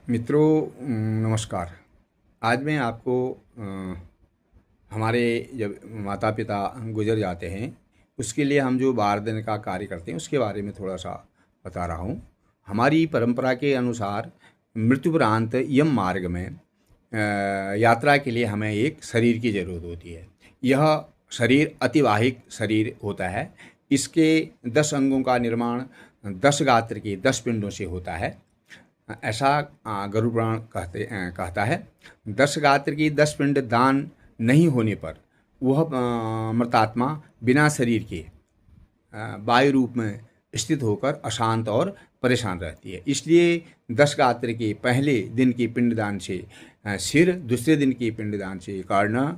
मित्रों, नमस्कार। आज मैं आपको हमारे जब माता पिता गुजर जाते हैं, उसके लिए हम जो बार दिन का कार्य करते हैं उसके बारे में थोड़ा सा बता रहा हूँ। हमारी परंपरा के अनुसार मृत्युपरांत यम मार्ग में यात्रा के लिए हमें एक शरीर की ज़रूरत होती है। यह शरीर अतिवाहिक शरीर होता है। इसके 10 अंगों का निर्माण 10 गात्र के 10 पिंडों से होता है। ऐसा गरुड़ पुराण कहता है। 10 गात्र की 10 पिंड दान नहीं होने पर वह मृतात्मा बिना शरीर के वायु रूप में स्थित होकर अशांत और परेशान रहती है। इसलिए 10 गात्र के पहले दिन की पिंडदान से सिर, दूसरे दिन की पिंडदान से कर्ण,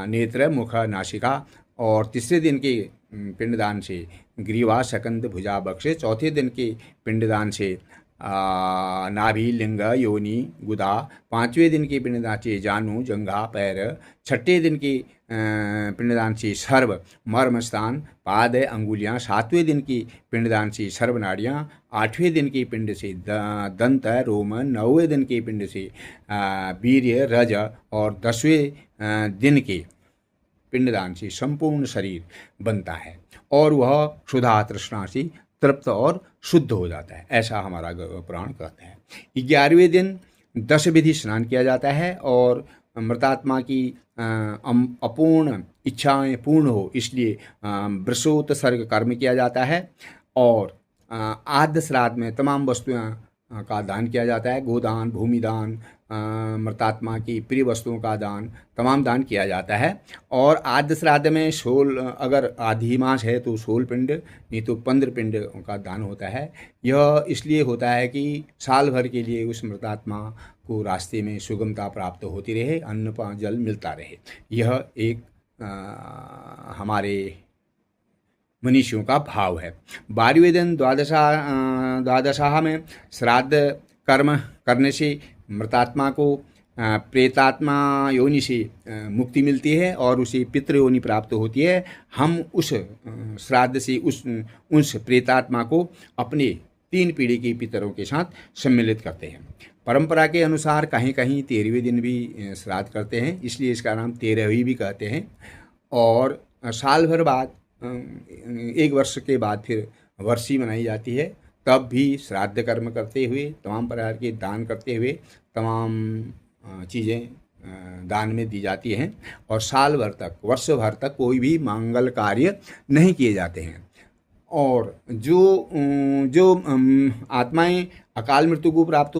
नेत्र, मुख, नासिका और तीसरे दिन के पिंडदान से ग्रीवा, शकंद, भुजा, बक्ष, चौथे दिन के पिंडदान से नाभि, लिंग, योनि, गुदा, पाँचवें दिन की पिंडदान से जानु, जंघा, पैर, छठे दिन की पिंडदान से सर्व, मर्म स्थान, पाद, अंगुलियां, सातवें दिन की पिंडदान से सर्व नाड़ियाँ, आठवें दिन की पिंड से दंत, रोम, नौवें दिन की पिंड से वीर्य, रज और 10वें दिन के पिंडदान से संपूर्ण शरीर बनता है और वह क्षुधा तृष्णा से तृप्त और शुद्ध हो जाता है। ऐसा हमारा पुराण कहता है। 11वें दिन 10 विधि स्नान किया जाता है और मृतात्मा की अपूर्ण इच्छाएं पूर्ण हो इसलिए वृषोत्सर्ग कर्म किया जाता है और आद्य श्राद्ध में तमाम वस्तुएं का दान किया जाता है। गोदान, भूमिदान, मृतात्मा की प्रिय वस्तुओं का दान, तमाम दान किया जाता है। और आद्य श्राद्ध में 16, अगर आधी मास है तो 16 पिंड, नहीं तो 15 पिंड का दान होता है। यह इसलिए होता है कि साल भर के लिए उस मृतात्मा को रास्ते में सुगमता प्राप्त होती रहे, अन्न जल मिलता रहे। यह एक हमारे मनीषियों का भाव है। 12वें दिन द्वादशाह में श्राद्ध कर्म करने से मृतात्मा को प्रेतात्मा योनि से मुक्ति मिलती है और उसे पितृ योनि प्राप्त होती है। हम उस श्राद्ध से उस प्रेतात्मा को अपने 3 पीढ़ी के पितरों के साथ सम्मिलित करते हैं। परंपरा के अनुसार कहीं कहीं 13वें दिन भी श्राद्ध करते हैं, इसलिए इसका नाम 13वीं भी कहते हैं। और साल भर बाद 1 वर्ष के बाद फिर वर्षी मनाई जाती है। तब भी श्राद्ध कर्म करते हुए, तमाम प्रकार के दान करते हुए तमाम चीज़ें दान में दी जाती हैं और साल भर तक, वर्ष भर तक कोई भी मंगल कार्य नहीं किए जाते हैं। और जो आत्माएं अकाल मृत्यु को प्राप्त